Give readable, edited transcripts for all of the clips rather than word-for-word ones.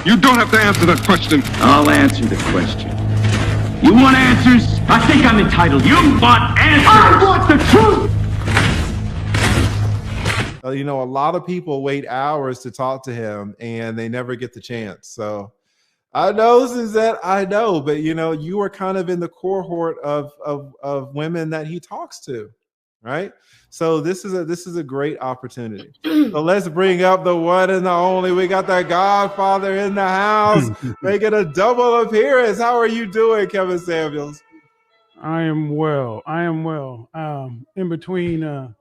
You don't have to answer that question. I'll answer the question. You want answers? I think I'm entitled. You want answers? I want the truth! You know, a lot of people wait hours to talk to him and they never get the chance. So I know, Suzette, I know, but you know, you are kind of in the cohort of women that he talks to, right? So this is a great opportunity. So let's bring up the one and the only. We got the Godfather in the house, making a double appearance. How are you doing, Kevin Samuels? I am well. In between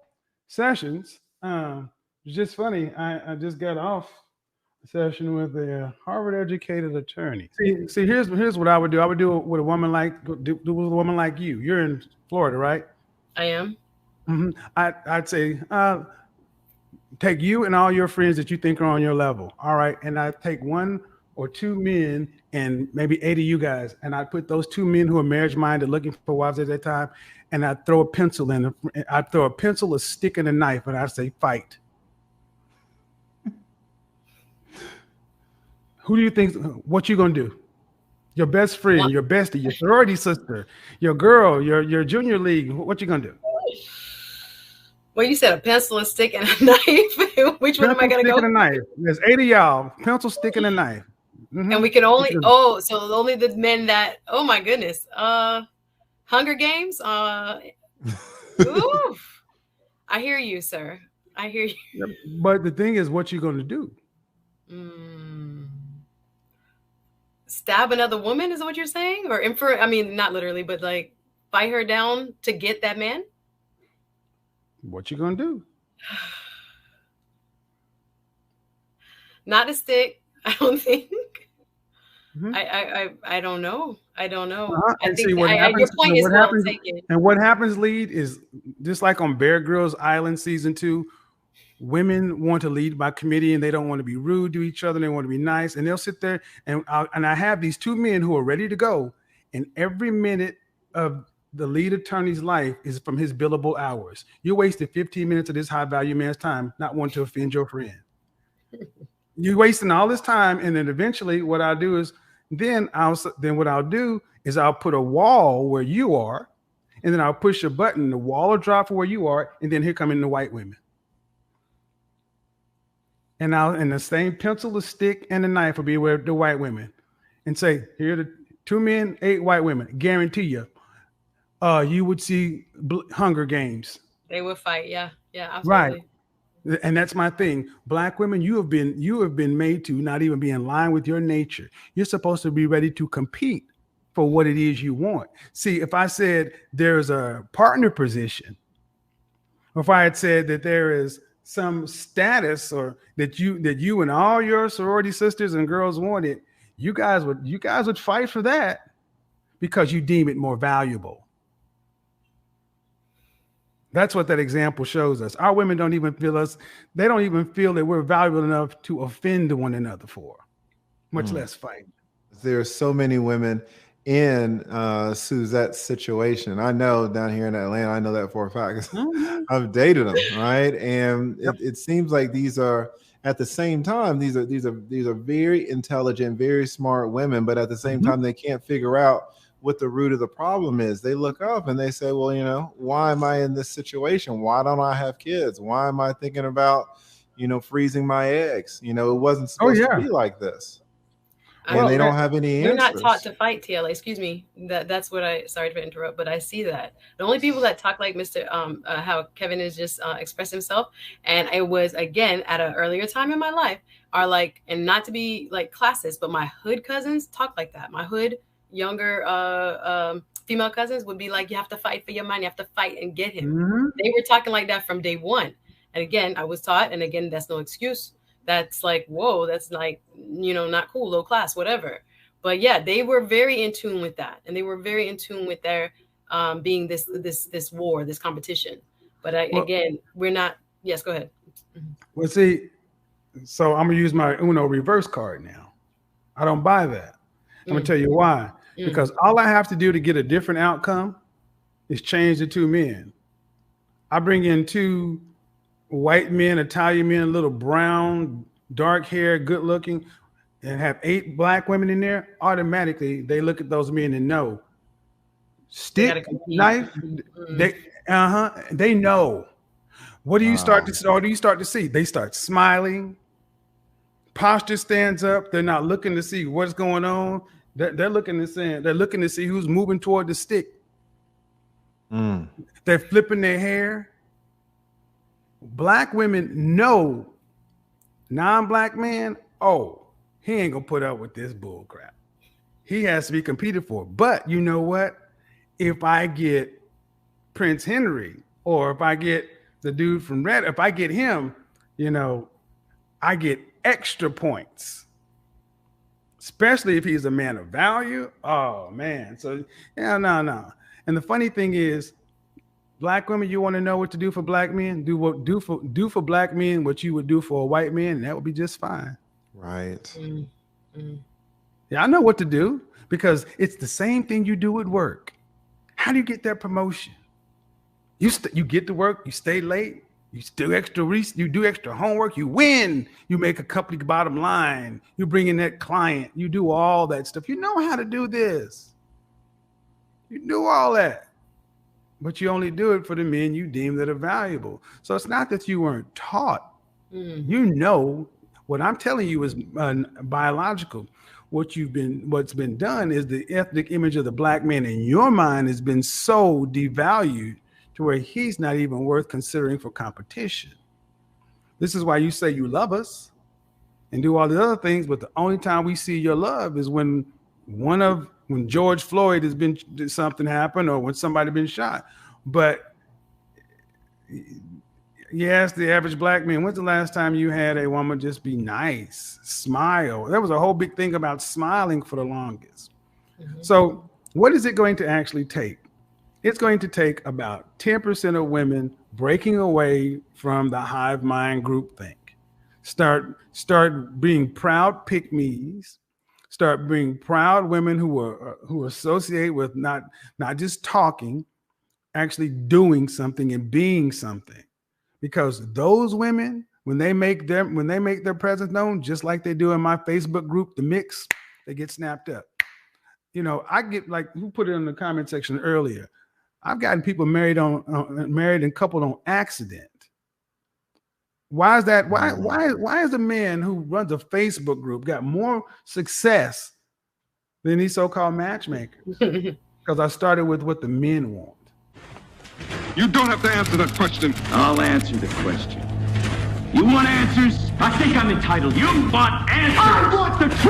sessions, it's just funny. I just got off a session with a Harvard-educated attorney. See, here's what I would do. I would do with a woman like with a woman like you. You're in Florida, right? I am. Mm-hmm. I'd say take you and all your friends that you think are on your level. All right, and I take one or two men and maybe 8 of you guys, and I put those 2 men who are marriage-minded, looking for wives at that time, and I throw a pencil in. I throw a pencil, a stick, and a knife, and I say, fight. Who do you think? What you gonna do? Your best friend, your bestie, your sorority sister, your girl, your junior league. What you gonna do? Well, you said a pencil, a stick, and a knife. Which one am I gonna go? Pencil, stick, and a knife. There's 8 of y'all. Pencil, stick, and a knife. Mm-hmm. And we can only so only the men that my goodness. Hunger Games. Oof. I hear you, sir. I hear you. But the thing is, what you gonna do? Stab another woman is what you're saying? Or I mean, not literally, but like fight her down to get that man? What you gonna do? Not a stick, I don't think. Mm-hmm. I don't know. I don't know. I think your point is well taken. And what happens, Lead, is just like on Bear Grylls Island season 2, women want to lead by committee and they don't want to be rude to each other. They want to be nice, and they'll sit there and I have these 2 men who are ready to go, and every minute of the lead attorney's life is from his billable hours. You wasted 15 minutes of this high value man's time, not wanting to offend your friend. You're wasting all this time, and then eventually what I'll do is I'll put a wall where you are, and then I'll push a button. The wall will drop for where you are, and then here come in the white women. And and the same pencil, the stick, and the knife will be where the white women, and say, here are the 2 men, 8 white women. Guarantee you, you would see Hunger Games. They would fight, yeah, absolutely. Right. And that's my thing. Black women, you have been made to not even be in line with your nature. You're supposed to be ready to compete for what it is you want. See, if I said there's a partner position, or if I had said that there is some status or that you and all your sorority sisters and girls wanted, you guys would fight for that because you deem it more valuable. That's what that example shows us. Our women don't even feel that we're valuable enough to offend one another for, much less fight. There are so many women in Suzette's situation. I know down here in Atlanta, I know that for a fact. I've dated them, right? And it seems like these are, at the same time, these are very intelligent, very smart women, but at the same time, they can't figure out what the root of the problem is. They look up and they say, well, you know, why am I in this situation? Why don't I have kids? Why am I thinking about, freezing my eggs? It wasn't supposed to be like this. And they don't have any answers. You're not taught to fight, TLA. Excuse me. That's what sorry to interrupt, but I see that. The only people that talk like Mr. How Kevin is just expressed himself, and it was, again, at an earlier time in my life, are like, and not to be like classist, but my hood cousins talk like that. My hood younger female cousins would be like, you have to fight for your money, you have to fight and get him. They were talking like that from day one. And again, I was taught, and again, that's no excuse. That's like, whoa, that's like, not cool, low class, whatever. But yeah, they were very in tune with that, and they were very in tune with their being this war, this competition. But again, we're not. Yes, go ahead. Well, see, so I'm gonna use my Uno reverse card now. I don't buy that. I'm gonna tell you why. Because all I have to do to get a different outcome is change the 2 men. I bring in 2 white men, Italian men, little brown, dark hair, good looking. and have 8 black women in there, automatically they look at those men and know stick, knife, they know. What do you start to, or do you start to see? They start smiling, posture stands up. They're not looking to see what's going on. They're looking to see who's moving toward the stick. They're flipping their hair. Black women know non-black man, oh, he ain't gonna put up with this bull crap. He has to be competed for. But you know what? If I get Prince Henry, or if I get the dude from Red, if I get him, you know, I get extra points. Especially if he's a man of value. Oh man. So yeah, no. And the funny thing is, black women, you want to know what to do for black men? Do for black men what you would do for a white man, and that would be just fine. Right. Yeah, I know what to do, because it's the same thing you do at work. How do you get that promotion? You get to work, you stay late, you do extra homework, you win, you make a company bottom line, you bring in that client, you do all that stuff. You know how to do this. You do all that. But you only do it for the men you deem that are valuable. So it's not that you weren't taught. You know, what I'm telling you is biological. What's been done is the ethnic image of the black man in your mind has been so devalued to where he's not even worth considering for competition. This is why you say you love us and do all the other things, but the only time we see your love is when George Floyd did something happen, or when somebody been shot. But you ask the average black man, when's the last time you had a woman just be nice, smile? There was a whole big thing about smiling for the longest. So what is it going to actually take? It's going to take about 10% of women breaking away from the hive mind groupthink. Start being proud pick-me's. Start being proud women who associate with not just talking, actually doing something and being something. Because those women, when they make their presence known, just like they do in my Facebook group, The Mix, they get snapped up. You know, I get, like, who put it in the comment section earlier? I've gotten people married and coupled on accident. Why is that? Why is a man who runs a Facebook group got more success than these so-called matchmakers? Because I started with what the men want. You don't have to answer that question. I'll answer the question. You want answers? I think I'm entitled. You want answers? I want the truth!